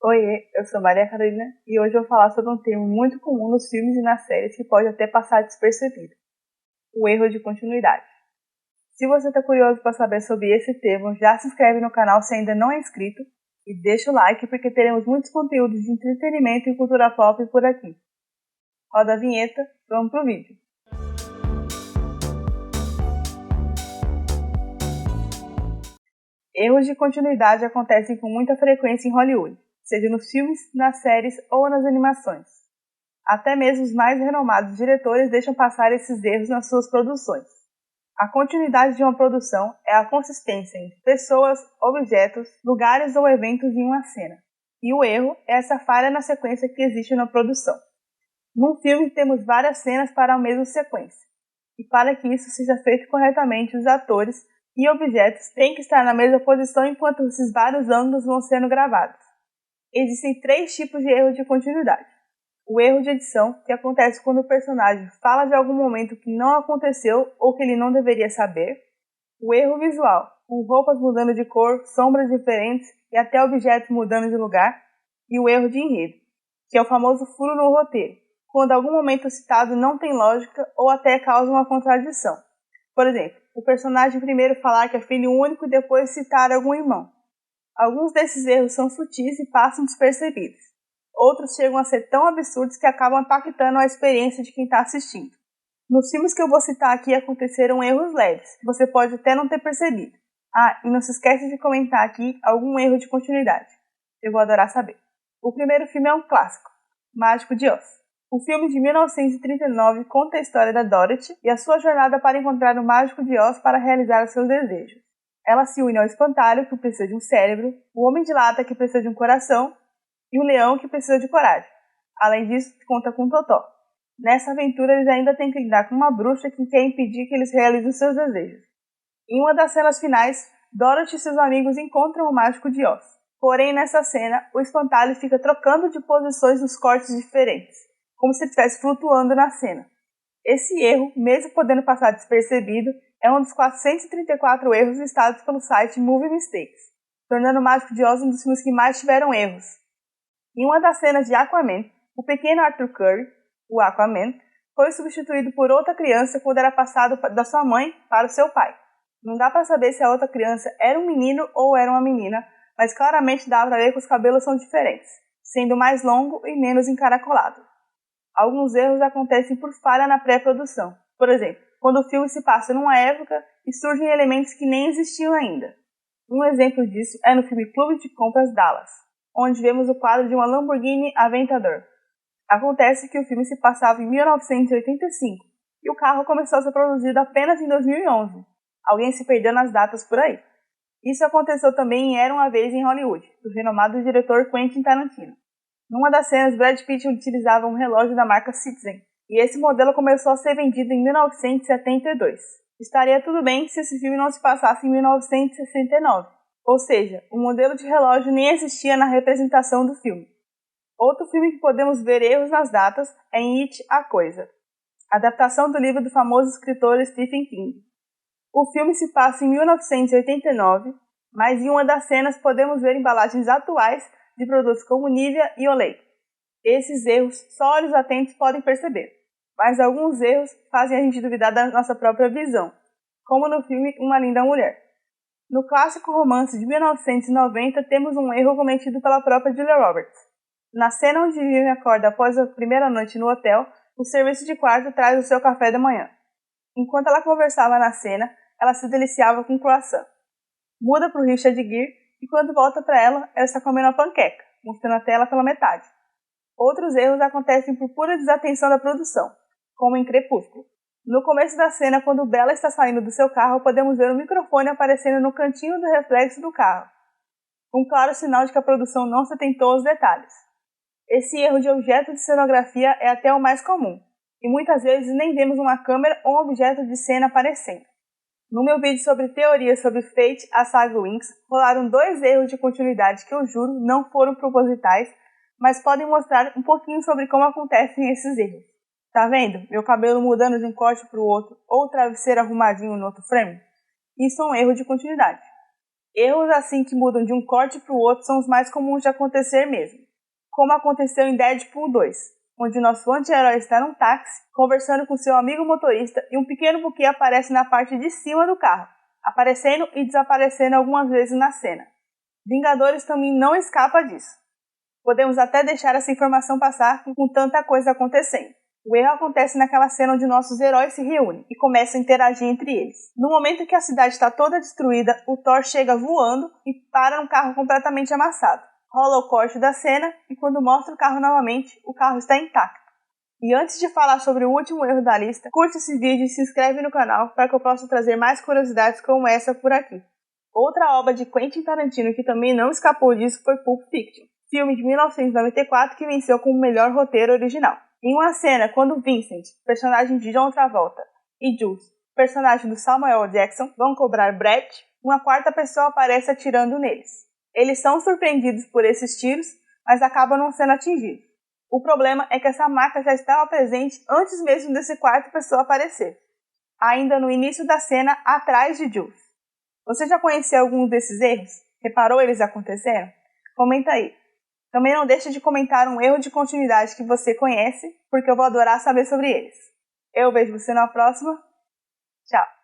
Oiê, eu sou Maria Carolina e hoje eu vou falar sobre um termo muito comum nos filmes e nas séries que pode até passar despercebido: o erro de continuidade. Se você está curioso para saber sobre esse termo, já se inscreve no canal se ainda não é inscrito e deixa o like porque teremos muitos conteúdos de entretenimento e cultura pop por aqui. Roda a vinheta, vamos pro vídeo. Erros de continuidade acontecem com muita frequência em Hollywood, seja nos filmes, nas séries ou nas animações. Até mesmo os mais renomados diretores deixam passar esses erros nas suas produções. A continuidade de uma produção é a consistência entre pessoas, objetos, lugares ou eventos em uma cena. E o erro é essa falha na sequência que existe na produção. Num filme temos várias cenas para a mesma sequência. E para que isso seja feito corretamente, os atores e objetos têm que estar na mesma posição enquanto esses vários ângulos vão sendo gravados. Existem 3 tipos de erro de continuidade. O erro de edição, que acontece quando o personagem fala de algum momento que não aconteceu ou que ele não deveria saber. O erro visual, com roupas mudando de cor, sombras diferentes e até objetos mudando de lugar. E o erro de enredo, que é o famoso furo no roteiro, quando algum momento citado não tem lógica ou até causa uma contradição. Por exemplo, o personagem primeiro falar que é filho único e depois citar algum irmão. Alguns desses erros são sutis e passam despercebidos. Outros chegam a ser tão absurdos que acabam impactando a experiência de quem está assistindo. Nos filmes que eu vou citar aqui aconteceram erros leves, que você pode até não ter percebido. E não se esquece de comentar aqui algum erro de continuidade. Eu vou adorar saber. O primeiro filme é um clássico, Mágico de Oz. O filme de 1939 conta a história da Dorothy e a sua jornada para encontrar o Mágico de Oz para realizar os seus desejos. Ela se une ao espantalho, que precisa de um cérebro, o homem de lata, que precisa de um coração, e o leão, que precisa de coragem. Além disso, conta com Totó. Nessa aventura, eles ainda têm que lidar com uma bruxa que quer impedir que eles realizem os seus desejos. Em uma das cenas finais, Dorothy e seus amigos encontram o Mágico de Oz. Porém, nessa cena, o espantalho fica trocando de posições nos cortes diferentes, como se ele estivesse flutuando na cena. Esse erro, mesmo podendo passar despercebido, é um dos 434 erros listados pelo site Movie Mistakes, tornando o Mágico de Oz um dos filmes que mais tiveram erros. Em uma das cenas de Aquaman, o pequeno Arthur Curry, o Aquaman, foi substituído por outra criança quando era passado da sua mãe para o seu pai. Não dá para saber se a outra criança era um menino ou era uma menina, mas claramente dá para ver que os cabelos são diferentes, sendo mais longo e menos encaracolado. Alguns erros acontecem por falha na pré-produção. Por exemplo, quando o filme se passa numa época e surgem elementos que nem existiam ainda. Um exemplo disso é no filme Clube de Compras Dallas, onde vemos o quadro de uma Lamborghini Aventador. Acontece que o filme se passava em 1985 e o carro começou a ser produzido apenas em 2011. Alguém se perdeu nas datas por aí. Isso aconteceu também em Era Uma Vez em Hollywood, do renomado diretor Quentin Tarantino. Numa das cenas, Brad Pitt utilizava um relógio da marca Citizen, e esse modelo começou a ser vendido em 1972. Estaria tudo bem se esse filme não se passasse em 1969. Ou seja, o modelo de relógio nem existia na representação do filme. Outro filme que podemos ver erros nas datas é em It, a Coisa, adaptação do livro do famoso escritor Stephen King. O filme se passa em 1989, mas em uma das cenas podemos ver embalagens atuais de produtos como Nivea e Olay. Esses erros só olhos atentos podem perceber, mas alguns erros fazem a gente duvidar da nossa própria visão, como no filme Uma Linda Mulher. No clássico romance de 1990, temos um erro cometido pela própria Julia Roberts. Na cena onde Vivian acorda após a primeira noite no hotel, o serviço de quarto traz o seu café da manhã. Enquanto ela conversava na cena, ela se deliciava com croissant. Muda para o Richard Gere e quando volta para ela está comendo uma panqueca, mostrando a tela pela metade. Outros erros acontecem por pura desatenção da produção, como em Crepúsculo. No começo da cena, quando Bella está saindo do seu carro, podemos ver um microfone aparecendo no cantinho do reflexo do carro. Um claro sinal de que a produção não se atentou aos detalhes. Esse erro de objeto de cenografia é até o mais comum, e muitas vezes nem vemos uma câmera ou um objeto de cena aparecendo. No meu vídeo sobre teorias sobre Fate, a saga Winx, rolaram 2 erros de continuidade que eu juro não foram propositais, mas podem mostrar um pouquinho sobre como acontecem esses erros. Tá vendo? Meu cabelo mudando de um corte para o outro, ou o travesseiro arrumadinho no outro frame? Isso é um erro de continuidade. Erros assim que mudam de um corte para o outro são os mais comuns de acontecer mesmo, como aconteceu em Deadpool 2, onde o nosso anti-herói está num táxi, conversando com seu amigo motorista e um pequeno buquê aparece na parte de cima do carro, aparecendo e desaparecendo algumas vezes na cena. Vingadores também não escapa disso. Podemos até deixar essa informação passar com tanta coisa acontecendo. O erro acontece naquela cena onde nossos heróis se reúnem e começam a interagir entre eles. No momento que a cidade está toda destruída, o Thor chega voando e para um carro completamente amassado. Rola o corte da cena e quando mostra o carro novamente, o carro está intacto. E antes de falar sobre o último erro da lista, curte esse vídeo e se inscreve no canal para que eu possa trazer mais curiosidades como essa por aqui. Outra obra de Quentin Tarantino que também não escapou disso foi Pulp Fiction, filme de 1994 que venceu como melhor roteiro original. Em uma cena, quando Vincent, personagem de John Travolta, e Jules, personagem do Samuel Jackson, vão cobrar Brett, uma quarta pessoa aparece atirando neles. Eles são surpreendidos por esses tiros, mas acabam não sendo atingidos. O problema é que essa marca já estava presente antes mesmo desse quarta pessoa aparecer, ainda no início da cena, atrás de Jules. Você já conheceu algum desses erros? Reparou eles aconteceram? Comenta aí. Também não deixe de comentar um erro de continuidade que você conhece, porque eu vou adorar saber sobre eles. Eu vejo você na próxima. Tchau!